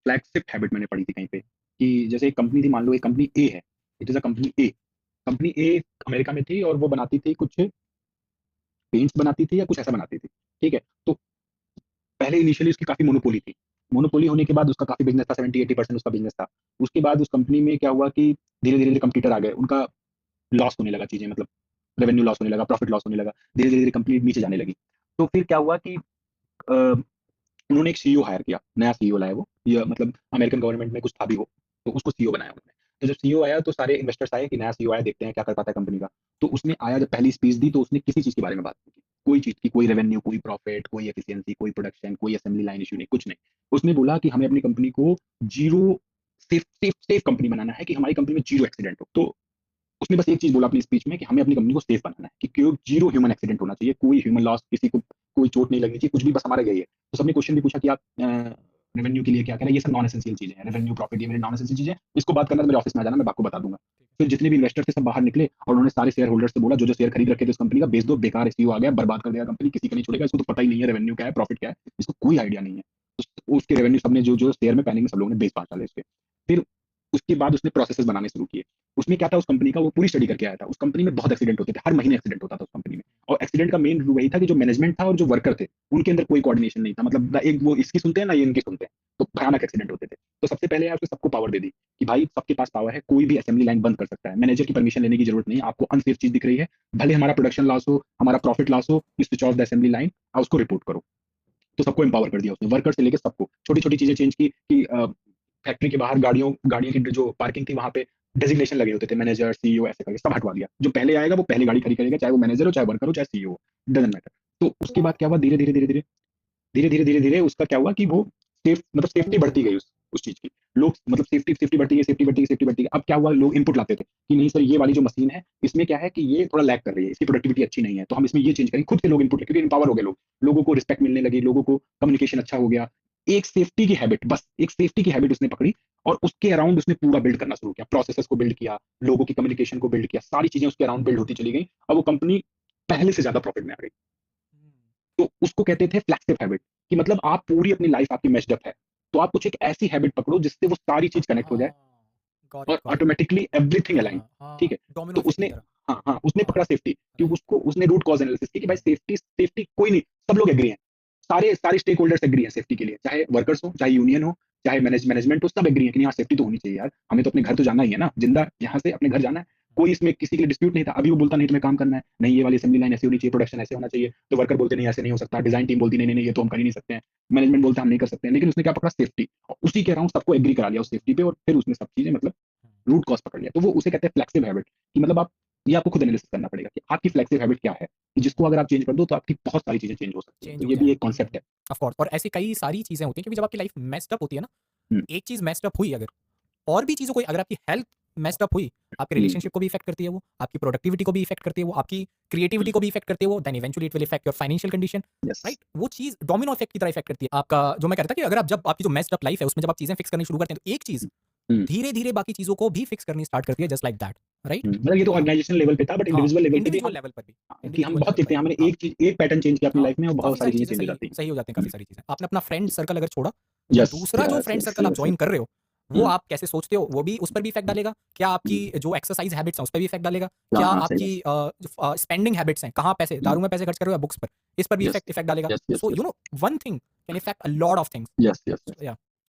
Flagship habit मैंने पढ़ी थी कहीं पे कि जैसे एक कंपनी थी, मान लो एक कंपनी ए है, it is a company A. Company A America में थी और वो बनाती थी कुछ पेंट्स बनाती थी या कुछ ऐसा बनाती थी, ठीक है? तो पहले इनिशियली उसकी काफ़ी मोनोपोली थी। मोनोपोली होने के बाद उसका काफ़ी बिज़नेस था, 70-80% उसका बिज़नेस था। उसके बाद उस कंपनी में क्या हुआ कि धीरे-धीरे कंपटीटर आ गए, उनका लॉस होने लगा चीज़ें, मतलब रेवेन्यू लॉस होने लगा, प्रॉफिट लॉस होने लगा। धीरे-धीरे कंपनी नीचे जाने लगी। तो फिर क्या हुआ कि अ, उन्होंने एक सीईओ हायर किया, नया सीईओ लाए वो, या मतलब अमेरिकन गवर्नमेंट में कुछ था भी वो, तो उसको सीईओ बनाया उन्होंने। तो जब सीईओ आया तो सारे इन्वेस्टर्स आए कि नया सीईओ आया, देखते हैं क्या कर पाता है कंपनी का। तो उसने आया, जब पहली स्पीच दी तो उसने किसी चीज़ के बारे में बात नहीं की। कोई चीज़ की, कोई रेवेन्यू, कोई प्रॉफिट, कोई एफिशिएंसी, कोई प्रोडक्शन, कोई असेंबली लाइन इश्यू नहीं, कुछ नहीं। उसने बोला कि हमें अपनी कंपनी को ज़ीरो सेफ कंपनी बनाना है, कि हमारी कंपनी में ज़ीरो एक्सीडेंट हो। तो उसने बस एक चीज़ बोला अपनी स्पीच में कि हमें अपनी कंपनी को सेफ बनाना है, कि क्यों ज़ीरो ह्यूमन एक्सीडेंट होना चाहिए, कोई ह्यूमन लॉस, किसी को कोई चोट नहीं लगनी चाहिए, कुछ भी, बस हमारा यही है। तो सबने क्वेश्चन भी पूछा कि आप रेवेन्यू के लिए क्या करें? ये सब नॉन एसेंशियल चीज़ें हैं, रेवेन्यू, प्रॉफिट, ये मेरे नॉन एसेंशियल चीज़ें हैं, इसको बात करना है तो मेरे ऑफिस में आ जाना, मैं आपको बता दूँगा। फिर जितने भी इन्वेस्टर थे सब बाहर निकले और उन्होंने सारे शेयर होल्डर्स से बोला, जो-जो शेयर खरीद रखे थे उस कंपनी का, बेच दो, बेकार सीईओ आ गया, बर्बाद कर देगा कंपनी, किसी का नहीं छोड़ेगा, इसको तो पता ही नहीं है रेवेन्यू क्या है, प्रॉफिट क्या है, इसको कोई आइडिया नहीं है। उसके रेवेन्यू सबने जो-जो शेयर में पहले में सब लोगों ने बेच-बाच डाले उसके। फिर उसके बाद उसने प्रोसेसेस बनाने शुरू किए। उसमें क्या था, उस कंपनी का वो पूरी स्टडी करके आया था। उस कंपनी में बहुत एक्सीडेंट होते थे, हर महीने एक्सीडेंट होता था उस कंपनी में। और एक्सीडेंट का मेन वही था कि जो मैनेजमेंट था और जो वर्कर थे, उनके अंदर कोई कोऑर्डिनेशन नहीं था। मतलब ना एक वो इसकी सुनते हैं, ना ये इनकी सुनते हैं। तो भयानक एक्सीडेंट होते थे। तो सबसे पहले यार उसने सबको पावर दे दी कि भाई सबके पास पावर है, कोई भी असेंबली लाइन बंद कर सकता है। मैनेजर की परमिशन लेने की जरूरत नहीं है। आपको अनसेफ चीज़ दिख रही है, भले हमारा प्रोडक्शन लॉस हो, हमारा प्रॉफिट लॉस हो, you switch off the assembly line, आप उसको रिपोर्ट करो। तो सबको एम्पावर कर दिया उसने, वर्कर से लेके सबको। छोटी-छोटी चीज़ें चेंज की कि फैक्ट्री के बाहर गाड़ियों की जो पार्किंग थी वहाँ पे डेजिग्नेशन लगे होते थे, मैनेजर, सीईओ, ऐसे करके सब हटवा दिया। जो पहले आएगा वो पहली गाड़ी खड़ी करेगा, चाहे वो मैनेजर हो, चाहे वर्कर हो, चाहे सीईओ हो, डज़न्ट मैटर। तो उसके बाद क्या हुआ, धीरे-धीरे उसका क्या हुआ कि वो सेफ्टी बढ़ती गई उस चीज़ की। लोग मतलब सेफ्टी बढ़ती गई, सेफ्टी बढ़ती गई, सेफ्टी बढ़ती गई। अब क्या हुआ, लोग इनपुट लाते थे कि नहीं सर, ये वाली जो मशीन है, इसमें क्या है कि ये थोड़ा लैग कर रही है, इसकी प्रोडक्टिविटी अच्छी नहीं है, तो हम इसमें ये चेंज करेंगे। खुद से लोग इनपुट, क्योंकि एम्पावर हो गए लोग। लोगों को रिस्पेक्ट मिलने लगी, लोगों को कम्युनिकेशन अच्छा हो गया। एक सेफ्टी की हैबिट, बस एक सेफ्टी की हैबिट उसने पकड़ी और उसके अराउंड उसने पूरा बिल्ड करना शुरू किया। प्रोसेसेस को बिल्ड किया, लोगों की कम्युनिकेशन को बिल्ड किया, सारी चीज़ें उसके अराउंड बिल्ड होती चली गई और वो कंपनी पहले से ज़्यादा प्रॉफिट में आ गई। तो उसको कहते थे फ्लैगशिप हैबिट, कि मतलब आप पूरी अपनी लाइफ आपकी मैच्ड अप है, तो आप कुछ एक ऐसी हैबिट पकड़ो जिससे वो सारी चीज़ कनेक्ट हो जाए हाँ, गॉट इट, और got it. Automatically everything align, हाँ, ठीक हाँ, है? डोमिनो तो इफ़ेक्ट की उसने तरह। हाँ, उसने हाँ, पकड़ा सेफ्टी, कि राइट। उसको उसने रूट कॉज़ एनालिसिस की कि भाई सेफ्टी सेफ्टी कोई नहीं, सब लोग एग्री हैं। सारे सारे स्टेक होल्डर्स एग्री हैं सेफ्टी के लिए, चाहे वर्कर्स हो, चाहे यूनियन हो, चाहे मैनेजमेंट हो, सब एग्री हैं कि नहीं, हाँ, सेफ्टी तो होनी चाहिए यार। हमें तो अपने घर तो जाना ही है ना, जिंदा यहाँ से अपने घर जाना है। कोई इसमें किसी के लिए डिस्प्यूट नहीं था। अभी वो बोलता नहीं तुम्हें काम करना है, नहीं ये वाली असेंबली लाइन ऐसी होनी चाहिए, प्रोडक्शन ऐसे होना चाहिए, तो वर्कर बोलते नहीं ऐसे नहीं हो सकता, डिजाइन टीम बोलती नहीं नहीं नहीं, ये तो हम कर ही नहीं सकते हैं, मैनेजमेंट बोलता हम नहीं कर सकते हैं। लेकिन उसने क्या पकड़ा, सेफ्टी, और उसी के अराउंड सबको एग्री करा लिया उस सेफ्टी पे, और फिर उसने सब चीजें मतलब रूट कॉज़ पकड़ लिया। तो वो उसे कहते हैं फ्लेक्सिव हैबिट, कि मतलब आप, ये आपको खुद एनालिसिस करना पड़ेगा कि आपकी फ्लेक्सिव हैबिट क्या है, कि जिसको अगर आप चेंज कर दो तो आपकी बहुत सारी चीज़ें चेंज हो सकती हैं। चेंज तो हो ये भी एक जाएँ। कॉन्सेप्ट है। ऑफ कोर्स, और ऐसी कई सारी चीज़ें होती हैं, क्योंकि जब आपकी लाइफ मेस्ड अप होती है ना, हुँ, एक चीज़ मेस्ड अप हुई अगर, और भी चीज़ों को, अगर आपकी हेल्थ मेस्ड अप हुई, आपके हुँ, रिलेशनशिप को भी इफ़ेक्ट करती है वो, आपकी प्रोडक्टिविटी को भी इफ़ेक्ट करती है वो, आपकी हुँ, क्रिएटिविटी को भी इफ़ेक्ट करती है वो, then eventually it will effect your financial condition, yes. Right? वो चीज़ डोमिनो इफ़ेक्ट की तरह इफ़ेक्ट करती है। आपका जो मैं कह रहा था कि अगर आप, जब आपकी जो मेस्ड अप लाइफ है, उसमें जब आप चीज़ें फिक्स करनी शुरू करते हैं, तो एक चीज़ हुँ, धीरे-धीरे बाकी चीज़ों को भी फिक्स करनी स्टार्ट करती है, जस्ट लाइक दैट, राइट? मतलब ये तो हाँ, ऑर्गेनाइजेशनल लेवल पे था, बट हाँ, इंडिविजुअल लेवल पे भी इंडिविजुअल हम, लेवल पर भी, कि हम इंडिविजुअल बहुत लेवल पर देखते हैं, भी। हमने हाँ, एक चीज़, एक पैटर्न चेंज किया अपनी हाँ, लाइफ में और बहुत काफ़ी सारी सारी चीज़ें चीज़ें चेंज हो सही जाती हैं। सही हो जाती हैं, हुँ, काफ़ी सारी चीज़ें। आपने अपना फ्रेंड सर्कल अगर छोड़ा, तो यस, दूसरा जो यस, फ्रेंड यस, सर्कल आप यस, जॉइन यस। कर रहे हो, वो हुँ, आप कैसे सोचते हो, वो भी उस पर भी इफ़ेक्ट डालेगा? क्या आपकी हुँ, जो एक्सरसाइज़ हैबिट्स हैं, उस पे भी इफ़ेक्ट डालेगा? हाँ, क्या हाँ, सही आपकी बात। स्पेंडिंग हैबिट्स हैं, कहाँ पैसे, हुँ, दारू में पैसे खर्च कर रहे हो या बुक्स पर, इस पर भी यस, इफ़ेक्ट इफ़ेक्ट डालेगा? Yes, yes, so yes, one thing can effect a lot of things. Yes, yes, yes. या